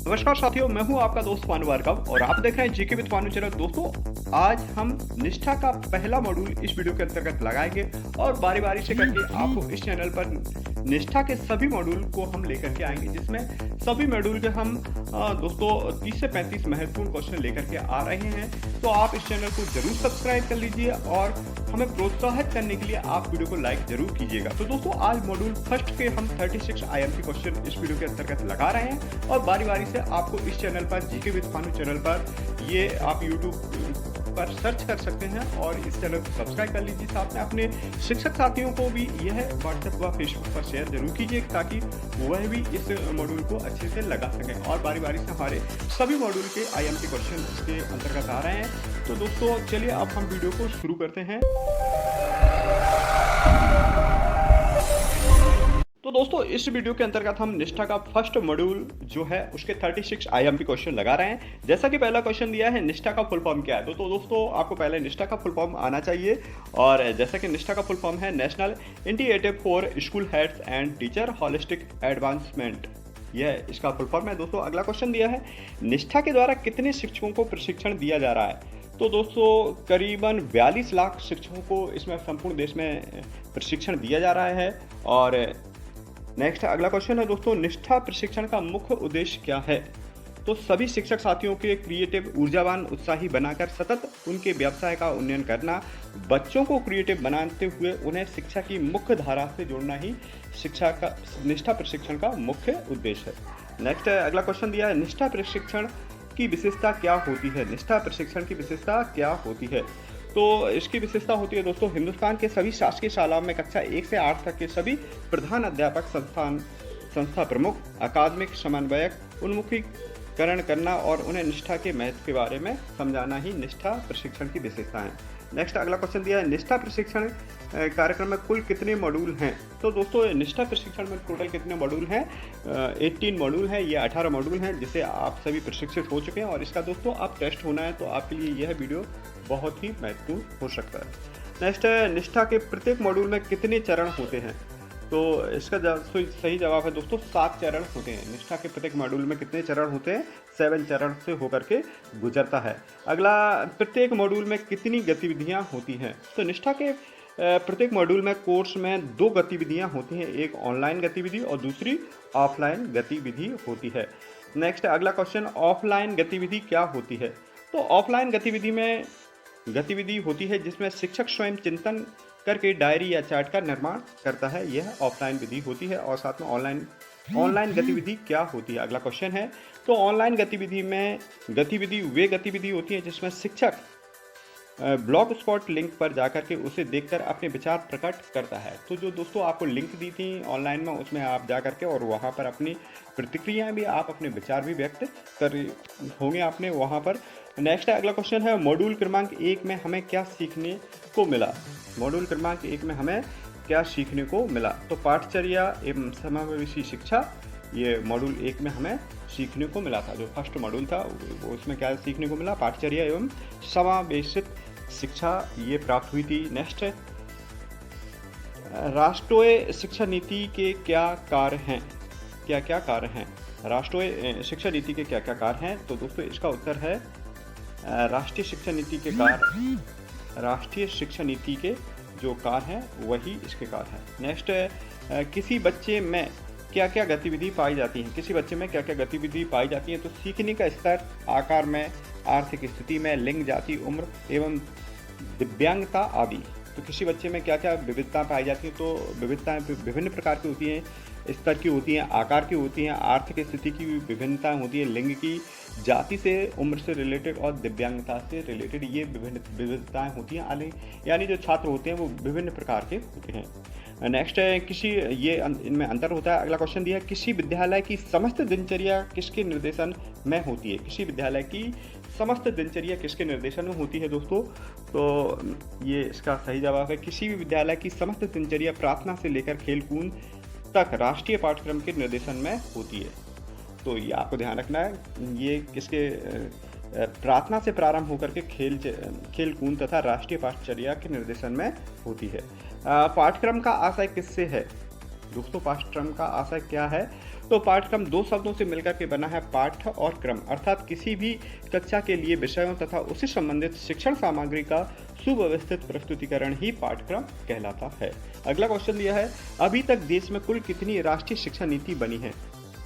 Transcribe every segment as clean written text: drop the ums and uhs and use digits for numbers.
नमस्कार साथियों, मैं हूं आपका दोस्त भानु भार्गव और आप देख रहे हैं जीके विद भानु चैनल। दोस्तों, आज हम निष्ठा का पहला मॉड्यूल इस वीडियो के अंतर्गत लगाएंगे और बारी बारी से करके आपको इस चैनल पर निष्ठा के सभी मॉड्यूल को हम लेकर के आएंगे, जिसमें सभी मॉड्यूल के हम दोस्तों 30 से 35 महत्वपूर्ण क्वेश्चन लेकर के आ रहे हैं। तो आप इस चैनल को जरूर सब्सक्राइब कर लीजिए और हमें प्रोत्साहित करने के लिए आप वीडियो को लाइक जरूर कीजिएगा। तो दोस्तों, आज मॉड्यूल फर्स्ट के हम 36 IMP क्वेश्चन इस वीडियो के अंतर्गत लगा रहे हैं और बारी बारी से आपको इस चैनल पर जीके विद भानु चैनल पर ये आप यूट्यूब पर सर्च कर सकते हैं और इस चैनल को सब्सक्राइब कर लीजिए। साथ में अपने शिक्षक साथियों को भी यह व्हाट्सएप व फेसबुक पर शेयर जरूर कीजिए ताकि वह भी इस मॉड्यूल को अच्छे से लगा सकें और बारी बारी से हमारे सभी मॉड्यूल के IMP क्वेश्चन इसके अंतर्गत आ रहे हैं। तो दोस्तों, चलिए अब हम वीडियो को शुरू करते हैं। तो दोस्तों, इस वीडियो के अंतर्गत हम निष्ठा का फर्स्ट मॉड्यूल जो है उसके 36 IMP क्वेश्चन लगा रहे हैं। जैसा कि पहला क्वेश्चन दिया है, निष्ठा का फुल फॉर्म क्या है। तो दोस्तों, आपको पहले निष्ठा का फुल फॉर्म आना चाहिए और जैसा कि निष्ठा का फुल फॉर्म है national initiative for school heads and teacher holistic advancement, यह इसका फुल फॉर्म है। दोस्तों, अगला क्वेश्चन दिया है, निष्ठा के द्वारा कितने शिक्षकों को प्रशिक्षण दिया जा रहा है। तो दोस्तों, करीबन 42 लाख शिक्षकों को इसमें संपूर्ण देश में प्रशिक्षण दिया जा रहा है। और नेक्स्ट अगला क्वेश्चन है दोस्तों, निष्ठा प्रशिक्षण का मुख्य उद्देश्य क्या है। तो सभी शिक्षक साथियों के क्रिएटिव, ऊर्जावान, उत्साही बनाकर सतत उनके व्यवसाय का उन्नयन करना, बच्चों को क्रिएटिव बनाते हुए उन्हें शिक्षा की मुख्य धारा से जोड़ना ही शिक्षा का निष्ठा प्रशिक्षण का मुख्य उद्देश्य है। नेक्स्ट अगला क्वेश्चन दिया है, निष्ठा प्रशिक्षण की विशेषता क्या होती है। निष्ठा प्रशिक्षण की विशेषता क्या होती है। तो इसकी विशेषता होती है दोस्तों, हिंदुस्तान के सभी शासकीय शालाओं में कक्षा 1 से 8 तक के सभी प्रधान अध्यापक, संस्था प्रमुख, अकादमिक समन्वयक उन्मुखीकरण करना और उन्हें निष्ठा के महत्व के बारे में समझाना ही निष्ठा प्रशिक्षण की विशेषता है। नेक्स्ट अगला क्वेश्चन दिया है, निष्ठा प्रशिक्षण कार्यक्रम में कुल कितने मॉड्यूल हैं। तो दोस्तों, निष्ठा प्रशिक्षण में टोटल कितने मॉड्यूल हैं। 18 मॉड्यूल हैं। ये 18 मॉड्यूल हैं जिसे आप सभी प्रशिक्षित हो चुके हैं और इसका दोस्तों आप टेस्ट होना है, तो आपके लिए यह वीडियो बहुत ही महत्वपूर्ण हो सकता है। नेक्स्ट है, निष्ठा के प्रत्येक मॉड्यूल में कितने चरण होते हैं। तो इसका सही जवाब है दोस्तों 7 चरण होते हैं। निष्ठा के प्रत्येक मॉड्यूल में कितने चरण होते हैं, 7 चरण से होकर के गुजरता है। अगला, प्रत्येक मॉड्यूल में कितनी गतिविधियां होती हैं। तो निष्ठा के प्रत्येक मॉड्यूल में कोर्स में 2 गतिविधियां होती हैं, एक ऑनलाइन गतिविधि और दूसरी ऑफलाइन गतिविधि होती है। नेक्स्ट अगला क्वेश्चन, ऑफलाइन गतिविधि क्या होती है। तो ऑफलाइन गतिविधि होती है जिसमें शिक्षक स्वयं चिंतन करके डायरी या चार्ट का निर्माण करता है, यह ऑफलाइन विधि होती है। और साथ में ऑनलाइन गतिविधि क्या होती है, अगला क्वेश्चन है। तो ऑनलाइन गतिविधि वे गतिविधि होती है जिसमें शिक्षक ब्लॉग स्पॉट लिंक पर जाकर के उसे देखकर अपने विचार प्रकट करता है। तो जो दोस्तों आपको लिंक दी थी ऑनलाइन में, उसमें आप जाकर के और वहाँ पर अपनी प्रतिक्रियाएं भी, आप अपने विचार भी व्यक्त कर होंगे आपने वहाँ पर। नेक्स्ट अगला क्वेश्चन है, मॉड्यूल क्रमांक 1 में हमें क्या सीखने को मिला। मॉड्यूल क्रमांक 1 में हमें क्या सीखने को मिला। तो पाठचर्या एवं समावेशी शिक्षा, ये मॉड्यूल 1 में हमें सीखने को मिला था। जो फर्स्ट मॉड्यूल था वो उसमें क्या सीखने को मिला, पाठचर्या एवं समावेशित शिक्षा ये प्राप्त हुई थी। नेक्स्ट, राष्ट्रीय शिक्षा नीति के क्या कार्य हैं। क्या कार्य हैं राष्ट्रीय शिक्षा नीति के, क्या कार्य हैं। तो दोस्तों, इसका उत्तर है राष्ट्रीय शिक्षा नीति के जो कार्य हैं वही इसके कार्य हैं। नेक्स्ट, किसी बच्चे में क्या क्या गतिविधि पाई जाती है। किसी बच्चे में क्या क्या गतिविधि पाई जाती है। तो सीखने का स्तर, आकार में, आर्थिक स्थिति में, लिंग, जाति, उम्र एवं दिव्यांगता आदि। तो किसी बच्चे में क्या क्या विविधता पाई जाती है। तो विविधताएं विभिन्न प्रकार की होती हैं, स्तर की होती हैं, आकार की होती हैं, आर्थिक स्थिति की विभिन्नताएं होती है, लिंग की, जाति से, उम्र से रिलेटेड और दिव्यांगता से रिलेटेड ये विभिन्न विविधताएं होती हैं। यानी जो छात्र होते हैं वो विभिन्न प्रकार के होते हैं। नेक्स्ट है, इनमें अंतर होता है। अगला क्वेश्चन दिया है, किसी विद्यालय की समस्त दिनचर्या किसके निर्देशन में होती है। किसी विद्यालय की समस्त दिनचर्या किसके निर्देशन में होती है दोस्तों। तो ये इसका सही जवाब है, किसी भी विद्यालय की समस्त दिनचर्या प्रार्थना से लेकर खेलकूद तक राष्ट्रीय पाठ्यक्रम के निर्देशन में होती है। तो ये आपको ध्यान रखना है, ये किसके प्रार्थना से प्रारंभ होकर के खेलकूद तथा राष्ट्रीय पाठचर्या के निर्देशन में होती है। पाठ्यक्रम का आशय किससे है दोस्तों। पाठ्यक्रम का आशय क्या है। तो पाठ्यक्रम दो शब्दों से मिलकर के बना है, पाठ्य और क्रम, अर्थात किसी भी कक्षा के लिए विषयों तथा उससे संबंधित शिक्षण सामग्री का सुव्यवस्थित प्रस्तुतिकरण ही पाठ्यक्रम कहलाता है। अगला क्वेश्चन दिया है, अभी तक देश में कुल कितनी राष्ट्रीय शिक्षा नीति बनी है?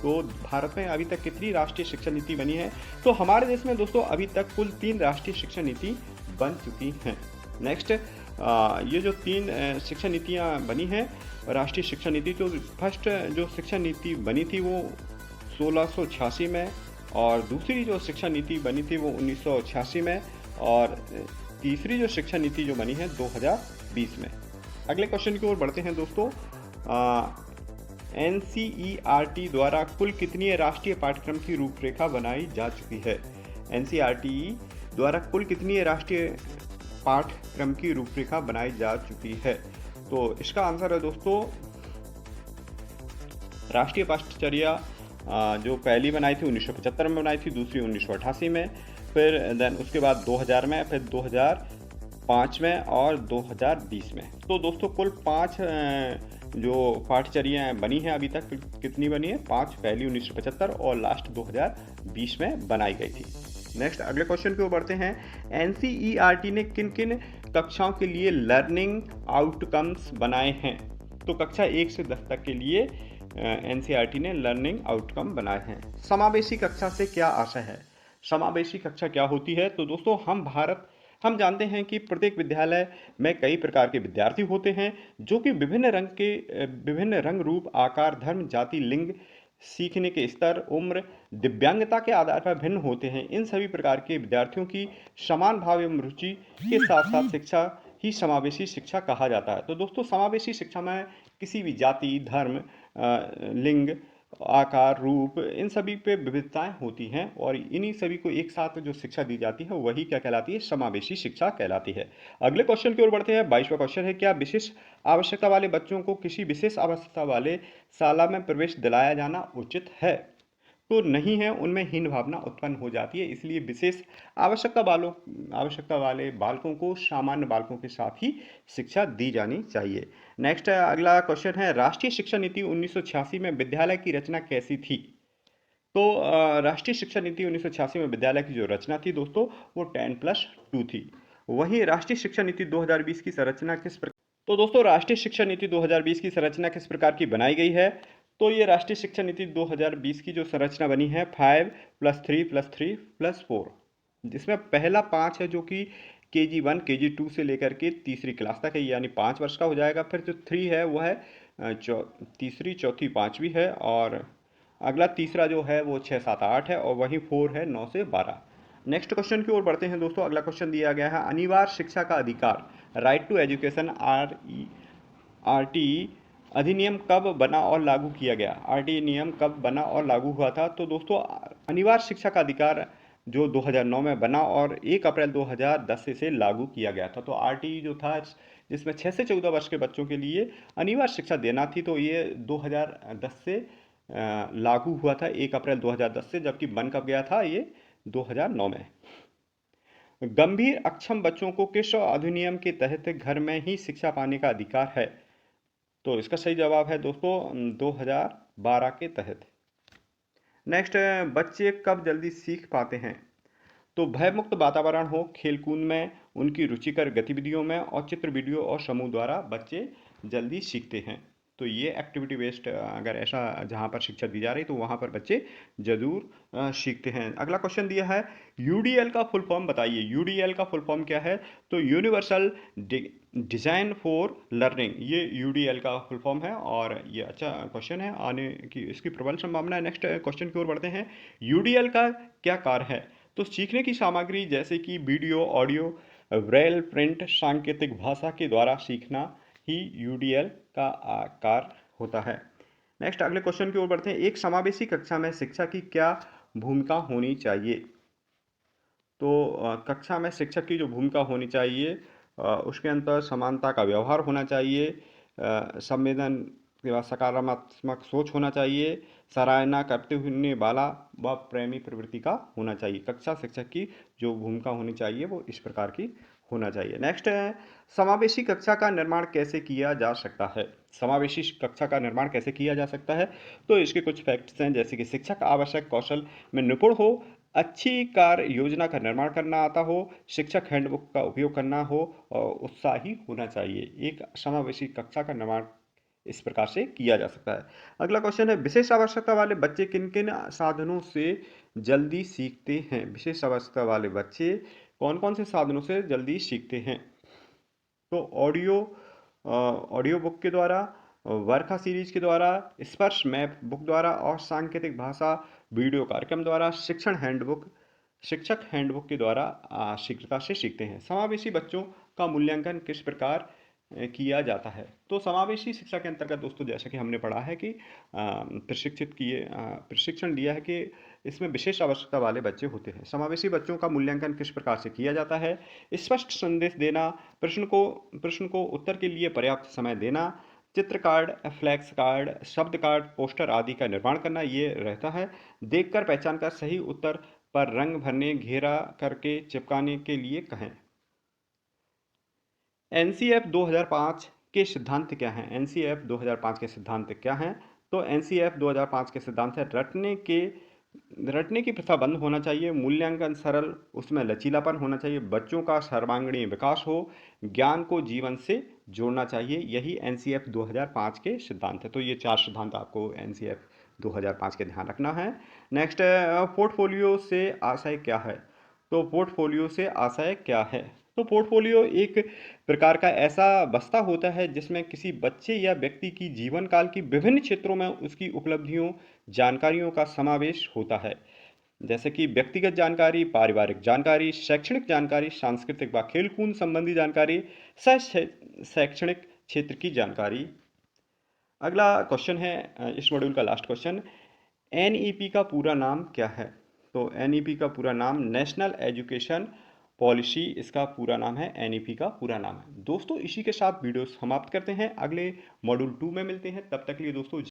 तो भारत में अभी तक कितनी राष्ट्रीय शिक्षा नीति बनी है? तो हमारे देश में दोस्तों अभी तक कुल 3 राष्ट्रीय शिक्षा नीति बन चुकी हैं। नेक्स्ट, ये जो 3 शिक्षा नीतियाँ बनी हैं राष्ट्रीय शिक्षा नीति, तो फर्स्ट जो शिक्षा नीति बनी थी वो 1686 में, और दूसरी जो शिक्षा नीति बनी थी वो 1986 में, और तीसरी जो शिक्षा नीति जो बनी है 2020 में। अगले क्वेश्चन की ओर बढ़ते हैं दोस्तों। NCERT द्वारा कुल कितनी राष्ट्रीय पाठ्यक्रम की रूपरेखा बनाई जा चुकी है? NCERT द्वारा कुल कितनी राष्ट्रीय पाठ्यक्रम की रूपरेखा बनाई जा चुकी है? तो इसका आंसर है दोस्तों, राष्ट्रीय पाठ्यचर्या जो पहली बनाई थी 1975 में बनाई थी, दूसरी 1988 में, फिर देन उसके बाद 2000 में, फिर 2005 में और 2020 में। तो दोस्तों कुल 5 जो पाठ्यचर्याएँ बनी हैं अभी तक, कितनी बनी है? 5, पहली 1975 और लास्ट 2020 में बनाई गई थी। नेक्स्ट, अगले क्वेश्चन की ओर बढ़ते हैं। NCERT ने किन किन कक्षाओं के लिए लर्निंग आउटकम्स बनाए हैं? तो कक्षा 1 से 10 तक के लिए NCERT ने लर्निंग आउटकम बनाए हैं। समावेशी कक्षा से क्या आशय है? समावेशी कक्षा क्या होती है? तो दोस्तों हम जानते हैं कि प्रत्येक विद्यालय में कई प्रकार के विद्यार्थी होते हैं जो कि विभिन्न रंग, रूप, आकार, धर्म, जाति, लिंग, सीखने के स्तर, उम्र, दिव्यांगता के आधार पर भिन्न होते हैं। इन सभी प्रकार के विद्यार्थियों की समान भाव एवं रुचि के साथ साथ शिक्षा ही समावेशी शिक्षा कहा जाता है। तो दोस्तों समावेशी शिक्षा में किसी भी जाति, धर्म, लिंग, आकार, रूप, इन सभी पे विविधताएं होती हैं और इन्हीं सभी को एक साथ जो शिक्षा दी जाती है वही क्या कहलाती है? समावेशी शिक्षा कहलाती है। अगले क्वेश्चन की ओर बढ़ते हैं। 22वां क्वेश्चन है, क्या विशेष आवश्यकता वाले बच्चों को किसी विशेष आवश्यकता वाले शाला में प्रवेश दिलाया जाना उचित है? तो नहीं है, उनमें हीन भावना उत्पन्न हो जाती है, इसलिए विशेष आवश्यकता वाले बालकों को सामान्य बालकों के साथ ही शिक्षा दी जानी चाहिए। नेक्स्ट, अगला क्वेश्चन है, राष्ट्रीय शिक्षा नीति 1986 में विद्यालय की रचना कैसी थी? तो राष्ट्रीय शिक्षा नीति 1986 में विद्यालय की जो रचना थी दोस्तों वो 10+2 थी। वहीं राष्ट्रीय शिक्षा नीति 2020 की संरचना किस प्रकार, तो दोस्तों राष्ट्रीय शिक्षा नीति 2020 की संरचना किस प्रकार की बनाई गई है? तो ये राष्ट्रीय शिक्षा नीति 2020 की जो संरचना बनी है 5+3+3+4, जिसमें पहला 5 है जो कि KG1 KG2 से लेकर के तीसरी क्लास तक है, यानी 5 वर्ष का हो जाएगा। फिर जो 3 है वो है तीसरी, चौथी, पाँचवीं है, और अगला तीसरा जो है वो 6, 7, 8 है, और वहीं 4 है 9 से 12। नेक्स्ट क्वेश्चन की ओर बढ़ते हैं दोस्तों। अगला क्वेश्चन दिया गया है, अनिवार्य शिक्षा का अधिकार, राइट टू एजुकेशन, RT अधिनियम कब बना और लागू किया गया? RT नियम कब बना और लागू हुआ था? तो दोस्तों अनिवार्य शिक्षा का अधिकार जो 2009 में बना और 1 अप्रैल 2010 से लागू किया गया था। तो RT जो था जिसमें 6 से 14 वर्ष के बच्चों के लिए अनिवार्य शिक्षा देना थी, तो ये 2010 से लागू हुआ था, 1 अप्रैल 2010 से, जबकि बन कब गया था? ये 2009 में। गंभीर अक्षम बच्चों को किस अधिनियम के तहत घर में ही शिक्षा पाने का अधिकार है? तो इसका सही जवाब है दोस्तों 2012 के तहत। नेक्स्ट, बच्चे कब जल्दी सीख पाते हैं? तो भयमुक्त वातावरण हो, खेलकूद में, उनकी रुचिकर गतिविधियों में, और चित्र, वीडियो और समूह द्वारा बच्चे जल्दी सीखते हैं। तो ये एक्टिविटी बेस्ड अगर ऐसा जहाँ पर शिक्षा दी जा रही तो वहाँ पर बच्चे जरूर सीखते हैं। अगला क्वेश्चन दिया है, UDL का फुल फॉर्म बताइए। UDL का फुल फॉर्म क्या है? तो यूनिवर्सल डिज़ाइन फॉर लर्निंग, ये UDL का फुल फॉर्म है, और ये अच्छा क्वेश्चन है, आने की इसकी प्रबल संभावना है। नेक्स्ट क्वेश्चन की ओर बढ़ते हैं। UDL का क्या कार्य है? तो सीखने की सामग्री जैसे कि वीडियो, ऑडियो, ब्रेल, प्रिंट, सांकेतिक भाषा के द्वारा सीखना ही UDL का कार्य होता है। नेक्स्ट, अगले क्वेश्चन की ओर बढ़ते हैं। एक समावेशी कक्षा में शिक्षा की क्या भूमिका होनी चाहिए? तो कक्षा में शिक्षक की जो भूमिका होनी चाहिए उसके अंतर समानता का व्यवहार होना चाहिए, संवेदन के बाद सकारात्मक सोच होना चाहिए, सराहना करते हुए वाला व प्रेमी प्रवृत्ति का होना चाहिए। कक्षा शिक्षक की जो भूमिका होनी चाहिए वो इस प्रकार की होना चाहिए। नेक्स्ट है, समावेशी कक्षा का निर्माण कैसे किया जा सकता है? समावेशी कक्षा का निर्माण कैसे किया जा सकता है? तो इसके कुछ फैक्ट्स हैं, जैसे कि शिक्षक आवश्यक कौशल में निपुण हो, अच्छी कार्य योजना का निर्माण करना आता हो, शिक्षक हैंडबुक का उपयोग करना हो और उत्साही होना चाहिए। एक समावेशी कक्षा का निर्माण इस प्रकार से किया जा सकता है। अगला क्वेश्चन है, विशेष आवश्यकता वाले बच्चे किन-किन साधनों से जल्दी सीखते हैं? विशेष आवश्यकता वाले बच्चे कौन-कौन से साधनों से जल्दी सीखते हैं? तो ऑडियो बुक के द्वारा, वर्खा सीरीज के द्वारा, स्पर्श मैप बुक द्वारा और सांकेतिक भाषा वीडियो कार्यक्रम द्वारा, शिक्षक हैंडबुक के द्वारा शीघ्रता से सीखते हैं। समावेशी बच्चों का मूल्यांकन किस प्रकार किया जाता है? तो समावेशी शिक्षा के अंतर्गत दोस्तों, जैसा कि हमने पढ़ा है कि प्रशिक्षण दिया है कि इसमें विशेष आवश्यकता वाले बच्चे होते हैं। समावेशी बच्चों का मूल्यांकन किस प्रकार से किया जाता है? स्पष्ट संदेश देना, प्रश्न को उत्तर के लिए पर्याप्त समय देना, चित्र कार्ड, फ्लैक्स कार्ड, शब्द कार्ड, पोस्टर आदि का निर्माण करना, ये रहता है। देखकर पहचान कर सही उत्तर पर रंग भरने, घेरा करके चिपकाने के लिए कहें। एनसीएफ 2005 के सिद्धांत क्या हैं? एनसीएफ 2005 के सिद्धांत क्या हैं? तो एनसीएफ 2005 के सिद्धांत है, रटने की प्रथा बंद होना चाहिए, मूल्यांकन सरल, उसमें लचीलापन होना चाहिए, बच्चों का सर्वांगीण विकास हो, ज्ञान को जीवन से जोड़ना चाहिए। यही एनसीएफ 2005 के सिद्धांत है। तो ये 4 सिद्धांत आपको एनसीएफ 2005 के ध्यान रखना है। नेक्स्ट, पोर्टफोलियो से आशय क्या है? तो पोर्टफोलियो से आशय क्या है? तो पोर्टफोलियो एक प्रकार का ऐसा बस्ता होता है जिसमें किसी बच्चे या व्यक्ति की जीवन काल की विभिन्न क्षेत्रों में उसकी उपलब्धियों, जानकारियों का समावेश होता है, जैसे कि व्यक्तिगत जानकारी, पारिवारिक जानकारी, शैक्षणिक जानकारी, सांस्कृतिक व खेलकूद संबंधी जानकारी, शैक्षणिक क्षेत्र की जानकारी। अगला क्वेश्चन है, इस मॉड्यूल का लास्ट क्वेश्चन, एनईपी का पूरा नाम क्या है? तो एनईपी का पूरा नाम नेशनल एजुकेशन पॉलिसी, इसका पूरा नाम है, एनईपी का पूरा नाम है। दोस्तों, इसी के साथ वीडियो समाप्त करते हैं, अगले मॉड्यूल 2 में मिलते हैं। तब तक के लिए दोस्तों